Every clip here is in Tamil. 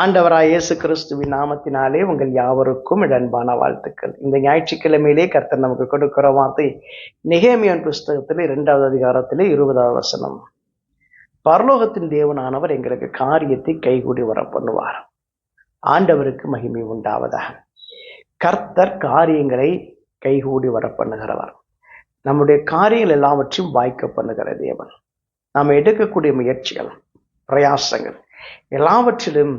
ஆண்டவராய் இயேசு கிறிஸ்துவின் நாமத்தினாலே உங்கள் யாவருக்கும் அன்பான வாழ்த்துக்கள். இந்த ஞாயிற்றுக்கிழமையிலே கர்த்தர் நமக்கு கொடுக்கிற வார்த்தை நெகேமியாவின் புஸ்தகத்திலே 2வது அதிகாரத்திலே 20வது வசனம். பரலோகத்தின் தேவனானவர் எங்களுக்கு காரியத்தை கைகூடி வர பண்ணுவார். ஆண்டவருக்கு மகிமை உண்டாவதாக. கர்த்தர் காரியங்களை கைகூடி வர பண்ணுகிறவர். நம்முடைய காரியங்கள் எல்லாவற்றையும் வாய்க்க பண்ணுகிற தேவன். நாம் எடுக்கக்கூடிய முயற்சிகள், பிரயாசங்கள் எல்லாவற்றிலும்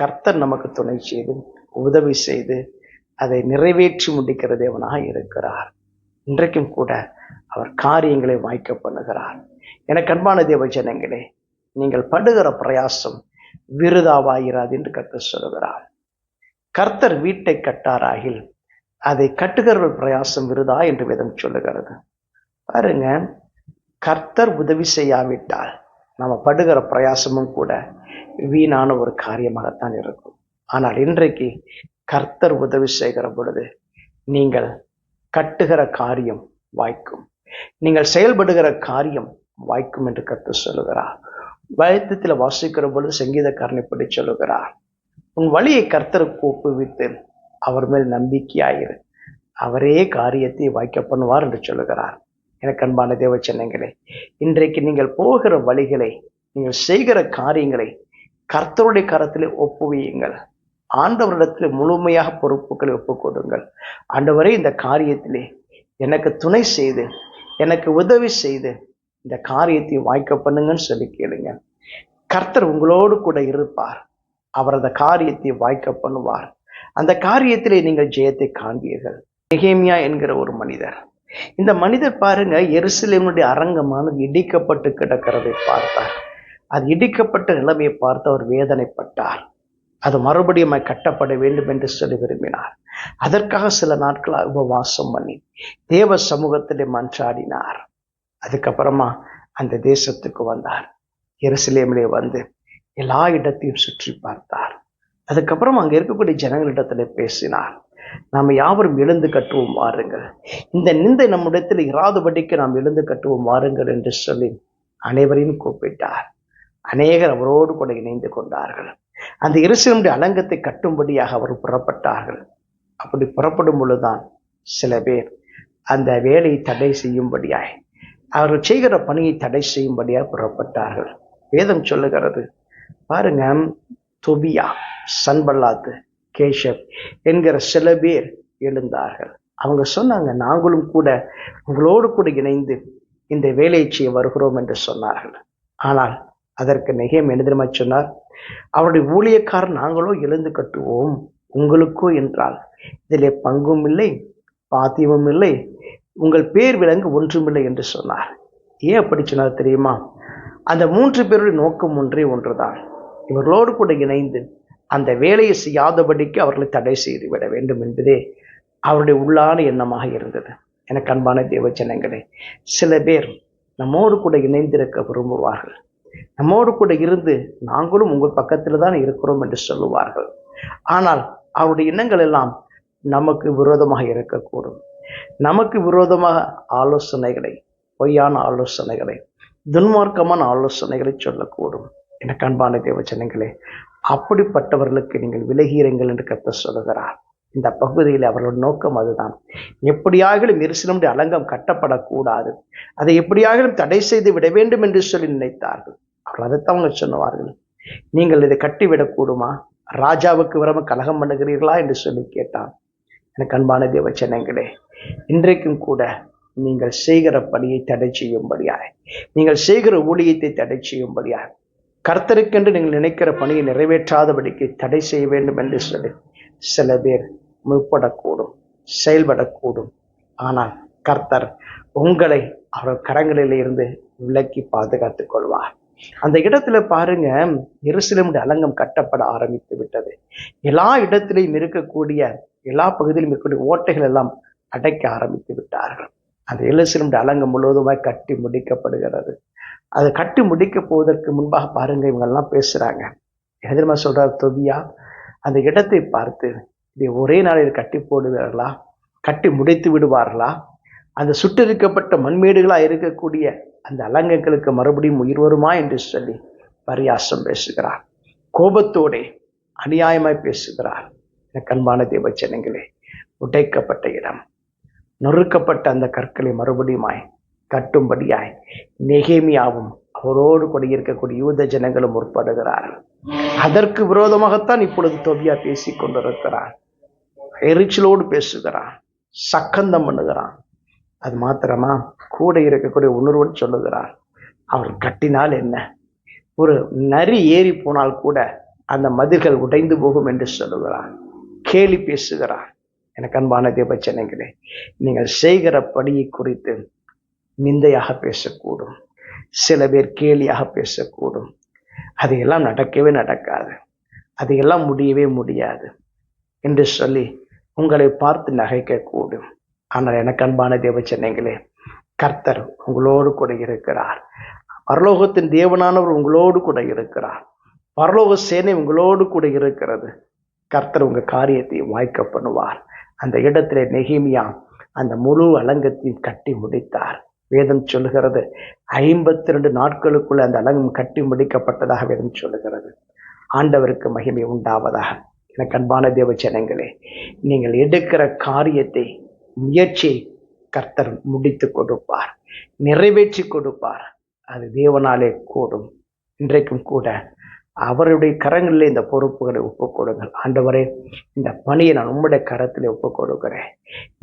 கர்த்தர் நமக்கு துணை செய்து உதவி செய்து அதை நிறைவேற்றி முடிக்கிற தேவனாக இருக்கிறார். இன்றைக்கும் கூட அவர் காரியங்களை வாய்க்க பண்ணுகிறார். எனக்கு அன்பான தேவ ஜனங்களே, நீங்கள் படுகிற பிரயாசம் விருதாவாயிராது என்று கர்த்தர் சொல்லுகிறார். கர்த்தர் வீட்டை கட்டாராகில் அதை கட்டுகிறவர்கள் பிரயாசம் விருதா என்று வேதம் சொல்லுகிறது. பாருங்க, கர்த்தர் உதவி செய்யாவிட்டால் நம்ம படுகிற பிரயாசமும் கூட வீணான ஒரு காரியமாகத்தான் இருக்கும். ஆனால் இன்றைக்கு கர்த்தர் உதவி செய்கிற பொழுது நீங்கள் கட்டுகிற காரியம் வாய்க்கும், நீங்கள் செயல்படுகிற காரியம் வாய்க்கும் என்று கர்த்தர் சொல்லுகிறார். வேதத்தில் வாசிக்கிற பொழுது சங்கீதக்காரன் இப்படி சொல்லுகிறார், உன் வழியை கர்த்தருக்கு ஒப்புவித்து அவர் மேல் நம்பிக்கையாயிரு, அவரே காரியத்தை வாய்க்க பண்ணுவார் என்று சொல்லுகிறார். எனக்கு அன்பான தேவ ஜனங்களே, இன்றைக்கு நீங்கள் போகிற வழிகளை, நீங்கள் செய்கிற காரியங்களை கர்த்தருடைய கரத்திலே ஒப்புவியுங்கள். ஆண்டவரிடத்திலே முழுமையாக பொறுப்புகளை ஒப்புக்கொடுங்கள். ஆண்டவரே, இந்த காரியத்திலே எனக்கு துணை செய்து, எனக்கு உதவி செய்து இந்த காரியத்தை வாய்க்க பண்ணுங்கன்னு சொல்லி கேளுங்க. கர்த்தர் உங்களோடு கூட இருப்பார். அவர் அந்த காரியத்தை வாய்க்க பண்ணுவார். அந்த காரியத்திலே நீங்கள் ஜெயத்தை காண்பீர்கள். நெகேமியா என்கிற ஒரு மனிதர், இந்த மனிதர் பாருங்க, எருசலேமுடைய அரங்கமானது இடிக்கப்பட்டு கிடக்கிறதை பார்த்தார். அது இடிக்கப்பட்ட நிலைமையை பார்த்து அவர் வேதனைப்பட்டார். அது மறுபடியும் கட்டப்பட வேண்டும் என்று சொல்லி விரும்பினார். அதற்காக சில நாட்கள் உபவாசம் பண்ணி தேவ சமூகத்திலே மன்றாடினார். அதுக்கப்புறமா அந்த தேசத்துக்கு வந்தார். எருசலேமிலே வந்து எல்லா இடத்தையும் சுற்றி பார்த்தார். அதுக்கப்புறம் அங்க இருக்கக்கூடிய ஜனங்களிடத்துல பேசினார். நாம் யாவரும் எழுந்து கட்டுவோம் வாருங்கள், இந்த நிந்தை நம்மிடத்தில் இராதபடிக்கு நாம் எழுந்து கட்டுவோம் வாருங்கள் என்று சொல்லி அனைவரையும் கூப்பிட்டார். அநேகர் அவரோடு கூட இணைந்து கொண்டார்கள். அந்த எருசலேமுடைய அலங்கத்தை கட்டும்படியாக அவர் புறப்பட்டார்கள். அப்படி புறப்படும் பொழுதுதான் சில பேர் அந்த வேலையை தடை செய்யும்படியாய், அவர்கள் செய்கிற பணியை தடை செய்யும்படியாக புறப்பட்டார்கள். வேதம் சொல்லுகிறது பாருங்க, தொபியா, சன்பல்லாத்து, கேஷப் என்கிற சில பேர் எழுந்தார்கள். அவங்க சொன்னாங்க, நாங்களும் கூட உங்களோடு கூட இணைந்து இந்த வேலையை செய்ய வருகிறோம் என்று சொன்னார்கள். ஆனால் அதற்கு நெகேமியா என்ன தெரியுமா சொன்னார்? அவருடைய ஊழியக்காரர் நாங்களோ எழுந்து கட்டுவோம், உங்களுக்கோ என்றால் இதிலே பங்கும் இல்லை, பாத்தியமும் இல்லை, உங்கள் பேர் விலங்கு ஒன்றுமில்லை என்று சொன்னார். ஏன் அப்படி சொன்னார் தெரியுமா? அந்த 3 பேருடைய நோக்கம் ஒன்றுதான். இவர்களோடு கூட இணைந்து அந்த வேலையை செய்யாதபடிக்கு அவர்களை தடை செய்து விட வேண்டும் என்பதே அவருடைய உள்ளான எண்ணமாக இருந்தது. எனக்கு அன்பான தேவ ஜனங்களே, சில பேர் நம்மோடு கூட இணைந்திருக்க விரும்புவார்கள். நம்மோடு கூட இருந்து நாங்களும் உங்கள் பக்கத்தில் தான் இருக்கிறோம் என்று சொல்லுவார்கள். ஆனால் அவருடைய எண்ணங்கள் எல்லாம் நமக்கு விரோதமாக இருக்கக்கூடும். நமக்கு விரோதமாக ஆலோசனைகளை, பொய்யான ஆலோசனைகளை, துன்மார்க்கமான ஆலோசனைகளை சொல்லக்கூடும். எனக்கு அன்பான தேவ ஜனங்களே, அப்படிப்பட்டவர்களுக்கு நீங்கள் விலகியிருங்கள் என்று கர்த்தர் சொல்லுகிறார். இந்த பகுதியில் அவர்களோட நோக்கம் அதுதான். எப்படியாகிலும் எருசலேமுடைய அலங்கம் கட்டப்படக்கூடாது, அதை எப்படியாகிலும் தடை செய்து விட வேண்டும் என்று சொல்லி நினைத்தார்கள். அவர்கள் அதைத்தான் அவங்க சொன்னார்கள். நீங்கள் இதை கட்டிவிடக்கூடுமா? ராஜாவுக்கு விரம கலகம் பண்ணுகிறீர்களா என்று சொல்லி கேட்டான். எனக்கு அன்பான தேவ ஜனங்களே, இன்றைக்கும் கூட நீங்கள் செய்கிற பணியை தடை செய்யும்படியாய், நீங்கள் செய்கிற ஊழியத்தை தடை செய்யும்படியாய், கர்த்தருக்கென்று நீங்கள் நினைக்கிற பணியை நிறைவேற்றாதபடிக்கு தடை செய்ய வேண்டும் என்று சொல்லி சில பேர் முற்படக்கூடும், செயல்படக்கூடும். ஆனால் கர்த்தர் உங்களை அவர் கரங்களில் இருந்து விலக்கி பாதுகாத்துக் கொள்வார். அந்த இடத்துல பாருங்க, எருசலேமுடைய அலங்கம் கட்டப்பட ஆரம்பித்து விட்டது. எல்லா இடத்திலையும் இருக்கக்கூடிய, எல்லா பகுதியிலும் இருக்கக்கூடிய ஓட்டைகள் எல்லாம் அடைக்க ஆரம்பித்து விட்டார்கள். அந்த எருசலேமுடைய அலங்கம் முழுவதுமாய் கட்டி முடிக்கப்படுகிறது. அதை கட்டி முடிக்க போவதற்கு முன்பாக பாருங்க, இவங்கெல்லாம் பேசுறாங்க. எதிர்மா சொல்றார் தொபியா, அந்த இடத்தை பார்த்து இதை ஒரே நாளில் கட்டி போடுவார்களா, கட்டி முடித்து விடுவார்களா, அந்த சுட்டரிக்கப்பட்ட மண்மேடுகளா இருக்கக்கூடிய அந்த அலங்கங்களுக்கு மறுபடியும் உயிர் வருமா என்று சொல்லி பரியாசம் பேசுகிறார். கோபத்தோடே அநியாயமாய் பேசுகிறார். எனக்கு அன்பான தேவச்சனங்களே, உடைக்கப்பட்ட இடம், நொறுக்கப்பட்ட அந்த கற்களை மறுபடியுமாய் கட்டும்படியாய் நெகேமியாவும் அவரோடு கூட இருக்கக்கூடிய யூத ஜனங்களும் முற்படுகிறார்கள். அதற்கு விரோதமாகத்தான் இப்பொழுது தோபியா பேசிக் கொண்டிருக்கிறான். எரிச்சலோடு பேசுகிறான், சக்கந்தம் பண்ணுகிறான். அது மாத்திரமா, கூட இருக்கக்கூடிய உணர்வுன்னு சொல்லுகிறான். அவர் கட்டினால் என்ன, ஒரு நரி ஏறி போனால் கூட அந்த மதில்கள் உடைந்து போகும் என்று சொல்லுகிறான். கேலி பேசுகிறான். எனக்கு அன்பான தேவச்சனங்களே, நீங்கள் செய்கிற பணியை குறித்து நிந்தையாக பேசக்கூடும், சில பேர் கேலியாக பேசக்கூடும். அதையெல்லாம் நடக்கவே நடக்காது, அதையெல்லாம் முடியவே முடியாது என்று சொல்லி உங்களை பார்த்து நகைக்கக்கூடும். ஆனால் எனக்கு அன்பான தேவச்சனங்களே, கர்த்தர் உங்களோடு கூட இருக்கிறார். பரலோகத்தின் தேவனானவர் உங்களோடு கூட இருக்கிறார். பரலோக சேனை உங்களோடு கூட இருக்கிறது. கர்த்தர் உங்க காரியத்தை வாய்க்க பண்ணுவார். அந்த இடத்துல நெகேமியா அந்த முழு அலங்கத்தையும் கட்டி முடித்தார். வேதம் சொல்லுகிறது 52 நாட்களுக்குள்ள அந்த அலங்கம் கட்டி முடிக்கப்பட்டதாக வேதம் சொல்லுகிறது. ஆண்டவருக்கு மகிமை உண்டாவதாக. எனக்கு அன்பான தேவச்சனங்களே, நீங்கள் எடுக்கிற காரியத்தை, முயற்சியை கர்த்தர் முடித்து கொடுப்பார், நிறைவேற்றி கொடுப்பார். அது தேவனாலே கூடும். இன்றைக்கும் கூட அவருடைய கரங்களில் இந்த பொறுப்புகளை ஒப்புக் கொடுங்கள். ஆண்டவரே, இந்த பணியை நான் உங்களுடைய கரத்தில் ஒப்புக் கொடுக்கிறேன்,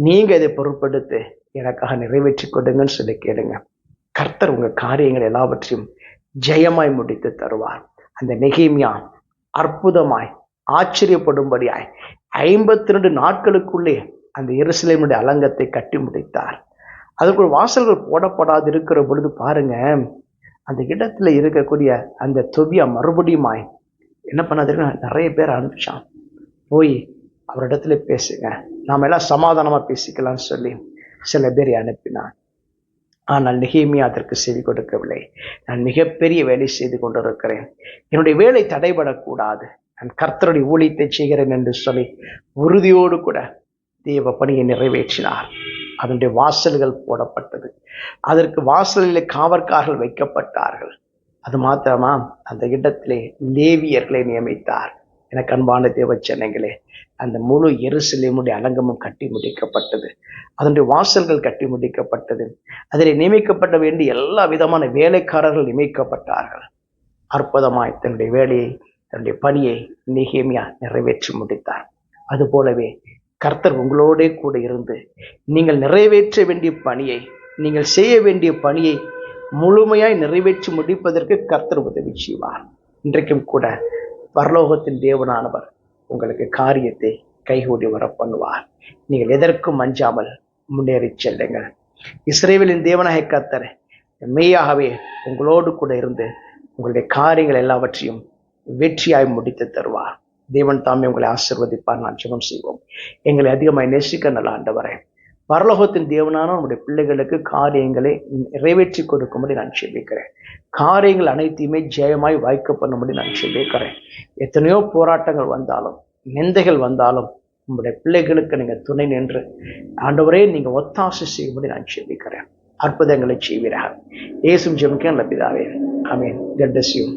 நீங்க இதை பொறுப்பெடுத்து எனக்காக நிறைவேற்றி கொடுங்கன்னு சொல்லி கேளுங்க. கர்த்தர் உங்க காரியங்கள் எல்லாவற்றையும் ஜெயமாய் முடித்து தருவார். அந்த நெகேமியா அற்புதமாய் ஆச்சரியப்படும்படியாய் 52 நாட்களுக்குள்ளே அந்த எருசலேமுடைய அலங்கத்தை கட்டி முடித்தார். அதுக்குள் வாசல்கள் போடப்படாது இருக்கிற பொழுது பாருங்க, அந்த இடத்துல இருக்கக்கூடிய அந்த தொபியா மறுபடியுமாய் என்ன பண்ணாதுன்னா, நிறைய பேர் அனுப்பிச்சான், போய் அவரிடத்துல பேசுங்க, நாம எல்லாம் சமாதானமா பேசிக்கலாம்னு சொல்லி சில பேரை அனுப்பினான். ஆனால் நெகேமியா அதற்கு செவி கொடுக்கவில்லை. நான் மிகப்பெரிய வேலை செய்து கொண்டிருக்கிறேன், என்னுடைய வேலை தடைபடக்கூடாது, நான் கர்த்தருடைய ஊழியத்தை செய்கிறேன் என்று சொல்லி உறுதியோடு கூட தேவ பணியை நிறைவேற்றினார். அதனுடைய வாசல்கள் போடப்பட்டது. அதற்கு வாசலில் காவற்காரர்கள் வைக்கப்பட்டார்கள். அது மாத்திரமா, அந்த இடத்திலே லேவியர்களை நியமித்தார். எனக்கு அன்பான தேவச்சனங்களே, அந்த முழு எருசலேமுடைய அலங்கமும் கட்டி முடிக்கப்பட்டது. அதனுடைய வாசல்கள் கட்டி முடிக்கப்பட்டது. அதில் நியமிக்கப்பட வேண்டிய எல்லா விதமான வேலைக்காரர்கள் நியமிக்கப்பட்டார்கள். அற்புதமாய் தன்னுடைய வேலையை, தன்னுடைய பணியை நெகேமியா நிறைவேற்றி முடித்தார். அதுபோலவே கர்த்தர் உங்களோடே கூட இருந்து நீங்கள் நிறைவேற்ற வேண்டிய பணியை, நீங்கள் செய்ய வேண்டிய பணியை முழுமையாய் நிறைவேற்றி முடிப்பதற்கு கர்த்தர் உதவி செய்வார். இன்றைக்கும் கூட பரலோகத்தின் தேவனானவர் உங்களுக்கு காரியத்தை கைகூடி வர பண்ணுவார். நீங்கள் எதற்கும் அஞ்சாமல் முன்னேறி செல்லுங்கள். இஸ்ரவேலின் தேவனாகிய கர்த்தர் மெய்யாகவே உங்களோடு கூட இருந்து உங்களுடைய காரியங்கள் எல்லாவற்றையும் வெற்றியாய் முடித்து தருவார். தேவன் தாமே உங்களை ஆசீர்வதிப்பார். நான் ஜெபம் செய்வோம். எங்களை அதிகமாய் நேசிக்க நல்ல ஆண்டவரே, பரலோகத்தின் தேவனான நம்முடைய பிள்ளைகளுக்கு காரியங்களை நிறைவேற்றி கொடுக்கும்படி நான் ஜெபிக்கிறேன். காரியங்கள் அனைத்தையுமே ஜெயமாய் வாய்க்க பண்ணும்படி நான் ஜெபிக்கிறேன். எத்தனையோ போராட்டங்கள் வந்தாலும், நிந்தைகள் வந்தாலும், உங்களுடைய பிள்ளைகளுக்கு நீங்க துணை நின்று ஆண்டவரே நீங்க ஒத்தாசை செய்யும்படி நான் ஜெபிக்கிறேன். அற்புதங்களை செய்வீர்கள். இயேசு ஜெபிக்க நல்ல பிதாவே, ஆமென். God bless you.